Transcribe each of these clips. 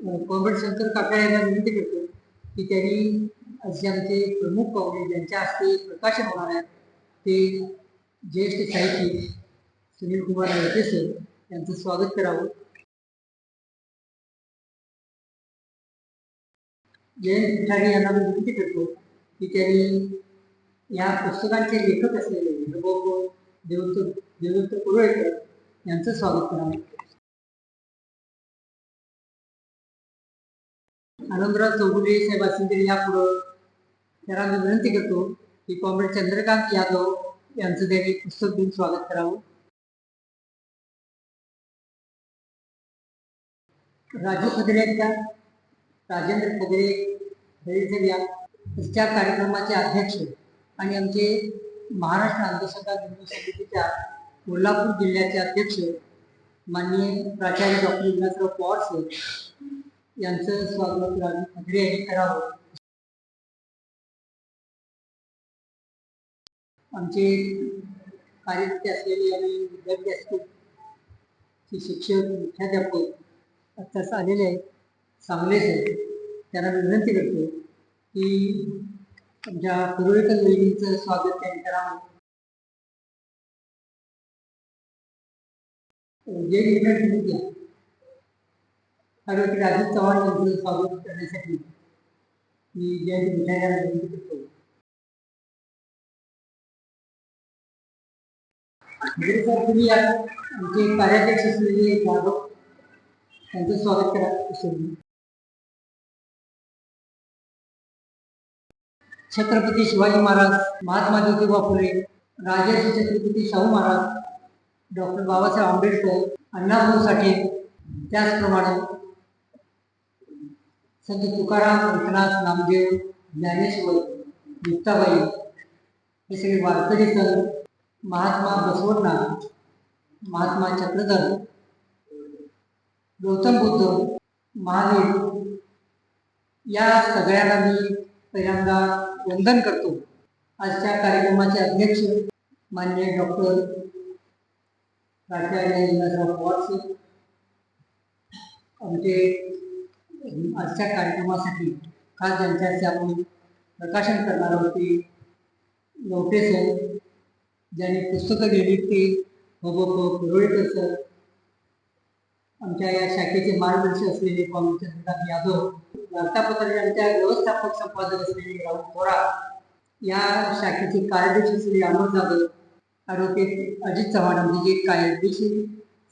Comrade Shankar Kakade यांना विनंती करतो की त्यांनी असे आमचे प्रमुख पाहुणे ज्यांच्या हस्ते प्रकाशन होणार आहे ते ज्येष्ठ साहित्यिक सुनील कुमार वळके सर यांचं स्वागत करावं. जयंत पिठारी यांना मी विनंती करतो की त्यांनी या पुस्तकांचे लेखक असलेले देवदत्त कुरळेकर यांचं स्वागत करावं. आनंदराव चौगुले साहेब असतील तरी यापुढं त्यांना मी विनंती करतो की कॉम्रेड चंद्रकांत यादव यांचं त्यांनी पुस्तक देऊन स्वागत करावं. राजू खदरेंच्या राजेंद्र खदरे या कार्यक्रमाचे अध्यक्ष आणि आमचे महाराष्ट्र अंधश्रद्धा निर्मूलन समितीच्या कोल्हापूर जिल्ह्याचे अध्यक्ष माननीय प्राचार्य डॉक्टर विलासराव पवार सर यांचं स्वागत राजू खदरे यांनी करावं. आमचे कार्यकर्ते असलेले आणि विद्यार्थी असतील शिक्षक मुख्याध्यापक आत्ताच आलेले आहेत चांगलेच आहेत, त्यांना मी विनंती करतो की आमच्या कुरळेकर वहिनींचं स्वागत त्यांनी करावं. ॲडव्होकेट राजीव चव्हाण यांचं स्वागत करण्यासाठी मी जयंत पिठारी यांना विनंती करतो. सर तुम्ही आमचे कार्याध्यक्ष असलेले जाधव त्यांचं स्वागत करा. छत्रपती शिवाजी महाराज, महात्मा ज्योतिबा फुले, राजर्षी छत्रपती शाहू महाराज, डॉक्टर बाबासाहेब आंबेडकर, अण्णाभाऊ साठे, त्याचप्रमाणे संत तुकाराम, एकनाथ, नामदेव, ज्ञानेश्वर, मुक्ताबाई हे सगळे वारकरी संत, महात्मा बसवनाथ, महात्मा चक्रधर, गौतम बुद्ध, महावीर या सगळ्यांना मी पहिल्यांदा वंदन करतो. आजच्या कार्यक्रमाचे अध्यक्ष माननीय डॉक्टर प्राचार्य विलासराव पवार सर, आमचे आजच्या कार्यक्रमासाठी खास ज्यांच्याशी आपण प्रकाशन करणार होते लवटे सर, ज्यांनी पुस्तकं लिहिली ते कुरळेकर सर, आमच्या या शाखेचे मार्गदर्शक असलेले कॉम्रेड चंद्रकांत यादव, वार्तापत्रांच्या व्यवस्थापक संपादक असलेले राहुल थोरात, या शाखेचे कार्याध्यक्ष असलेले अमोल जाधव, ॲडव्होकेट अजित चव्हाण आमचे जे कायदेशीर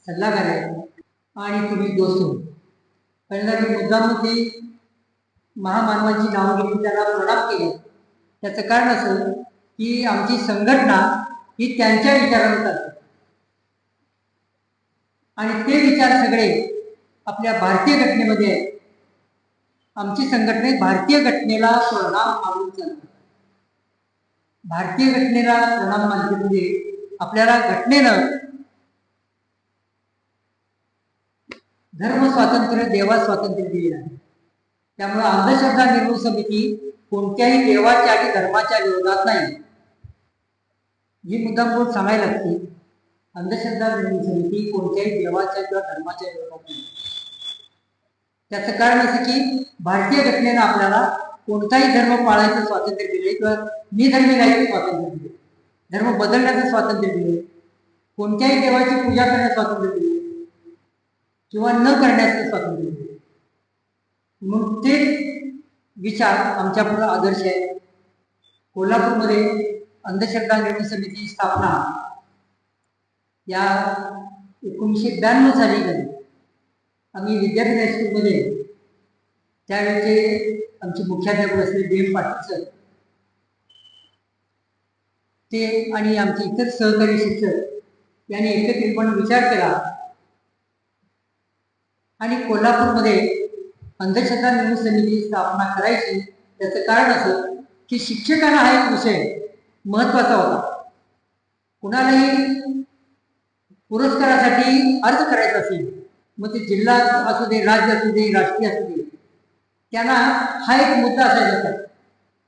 सल्लागार आहेत, आणि तुम्ही दोस्तो. पहिल्यांदा मी मुद्दामून महामानवांची नावं घेऊन त्यांना प्रणाम केले. त्याचं कारण असं की आमची संघटना ही त्यांच्या विचारानं चालते आणि ते विचार सगळे आपल्या भारतीय घटनेमध्ये आहेत. आमची संघटना भारतीय घटनेला प्रणाम मानून चालते. भारतीय घटनेला प्रणाम मानते म्हणजे आपल्याला घटनेनं धर्म स्वातंत्र्य, देवा स्वातंत्र्य दिले आहे. त्यामुळे अंधश्रद्धा निर्मूलन समिती कोणत्याही देवाच्या आणि धर्माच्या विरोधात नाही, ही मुद्दाम सांगायला लागते. अंधश्रद्धा निर्मूलन समिती कोणत्याही देवाच्या किंवा धर्माच्या विरोधात नाही. त्याचं कारण असं की भारतीय घटनेनं आपल्याला कोणताही धर्म पाळायचं स्वातंत्र्य दिले किंवा निधर्मी राहायचं स्वातंत्र्य दिले, धर्म बदलण्याचं स्वातंत्र्य दिले, कोणत्याही देवाची पूजा करण्याचं स्वातंत्र्य दिले किंवा न करण्याचं स्वातंत्र्य दिले. मग ते विचार आमच्या पुढे आदर्श आहे. कोल्हापूरमध्ये अंधश्रद्धा निर्मूलन समितीची स्थापना या 1992 साली झाली. आम्ही विद्यापीठ हायस्कूलमध्ये त्यावेळेचे आमचे मुख्याध्यापक असलेले DM पाटील सर ते आणि आमचे इतर सहकारी शिक्षक यांनी एकत्रितपणे विचार केला आणि कोल्हापूरमध्ये अंधश्रद्धा निर्मूलन समितीची स्थापना करायची. त्याचं कारण असं की शिक्षकांना हा एक विषय महत्वाचा होता. कुणालाही पुरस्कारासाठी अर्ज करायचा असेल, मग ते जिल्हा असू दे, राज्य असू दे, राष्ट्रीय असू दे, त्यांना हा एक मुद्दा असायचा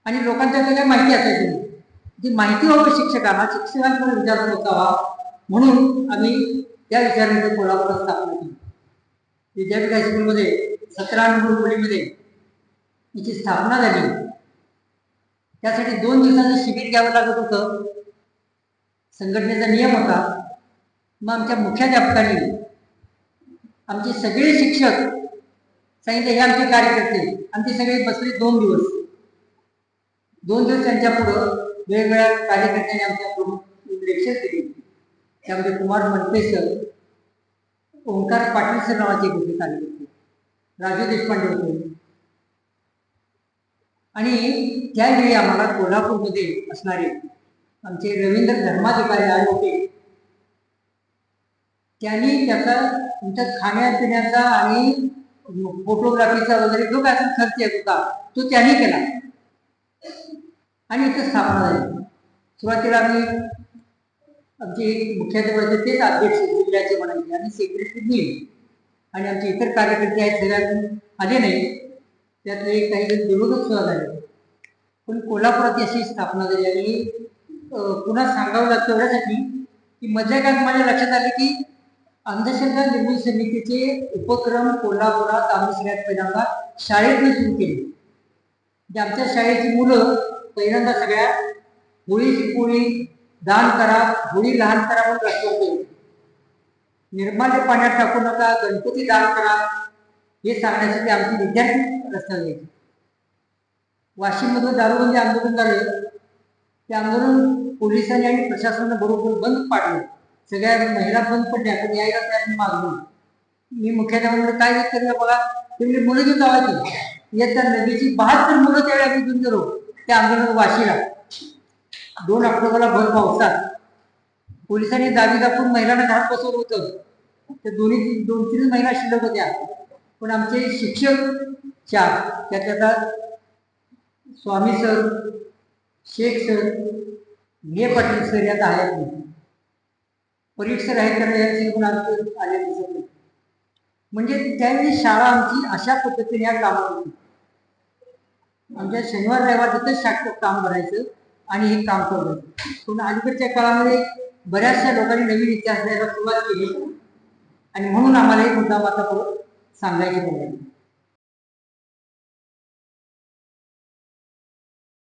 आणि लोकांच्या काही माहिती असायची नाही. जी माहिती हवं शिक्षकांकडे विचारत असावा म्हणून आम्ही त्या विचाराने कोल्हापूरात स्थापना केली. विद्यापीठ हायस्कूलमध्ये 17 नंबर खोलीमध्ये याची स्थापना झाली, त्यासाठी 2 दिवसाचं शिबिर घ्यावं लागत होतं. संघटनेचा नियम होता. मग आमच्या मुख्याध्यापकांनी आमचे सगळे शिक्षक सांगितले हे आमचे कार्यकर्ते, आणि ते सगळे बसले 2 दिवस. 2 दिवस त्यांच्या पुढं वेगवेगळ्या कार्यकर्त्यांनी आमच्या प्रमुख लेक्चर केले. त्यामध्ये कुमार मनपे सर, ओंकार पाटील सर नावाचे होते कार्यकर्ते, राजू देशपांडे होते. आणि त्यावेळी आम्हाला कोल्हापूरमध्ये असणारे आमचे रवींद्र धर्माधिकारी आले होते. त्यांनी त्याचा तुमच्या खाण्यापिण्याचा आणि फोटोग्राफीचा वगैरे जो काय खर्च येत होता तो त्यांनी केला आणि इथं स्थापना झाली. सुरुवातीला आम्ही आमचे मुख्याध्यापक तेच अध्यक्ष जिल्ह्याचे म्हणायचे आणि सेक्रेटरी मी, आणि आमचे इतर कार्यकर्ते आहेत सगळ्यात आले नाही, त्यातले काही जण निवडणूक सुद्धा झाले. पण कोल्हापुरात अशी स्थापना झाली. आणि पुन्हा सांगावं लागतं एवढ्यासाठी की मधल्या काळात माझ्या लक्षात आले की अंधश्रद्धा निर्मूलन समितीचे उपक्रम कोल्हापुरात आम्ही सगळ्यात पहिल्यांदा शाळेतून सुरू केले. म्हणजे आमच्या शाळेची मुलं पहिल्यांदा सगळ्या होळीची पोळी दान करा, होळी लहान करा म्हणून रस्त्यावर गेले. निर्माल्य पाण्यात टाकू नका, गणपती दान करा हे सांगण्यासाठी आमचे विद्यार्थी रस्त्यावर गेले. वाशिममधून दारूबंदी आंदोलन झालं, ते आंदोलन पोलिसांनी आणि प्रशासनाने बरोबर बंद पाडलं. सगळ्या महिला बंद पडल्या, पण यायला त्यांनी मागवलं. मी मुख्याध्यापकांकडे काय केलं बघा, तुम्ही मुलं घेऊन जावायची येत त्या नदीची 72 मुलं त्यावेळी आम्ही घेऊन गेलो त्या आंदोलनात वाशीला. 2 ऑक्टोबरला भर पावसात पोलिसांनी दाबी दाखवून महिलांना घरात बसवलं होतं. त्या 2-3 महिला शिल्लक होत्या, पण आमचे शिक्षक 4, त्यात स्वामी sir, Shaikh sir, Vijay Patil sir यात आहेत नाही, परीक्षक आहेत तर यांचे पण आले दिसत नाही. म्हणजे त्यावेळी शाळा आमची अशा पद्धतीने या कामात होती. आमच्या शनिवार रविवार तिथं शाळेत काम करायचं आणि हे काम करायचं. पण अलीकडच्या काळामध्ये बऱ्याचशा लोकांनी नवीन इतिहास द्यायला सुरुवात केली आणि म्हणून आम्हाला एक मुद्दा आता परत सांगायची पडली.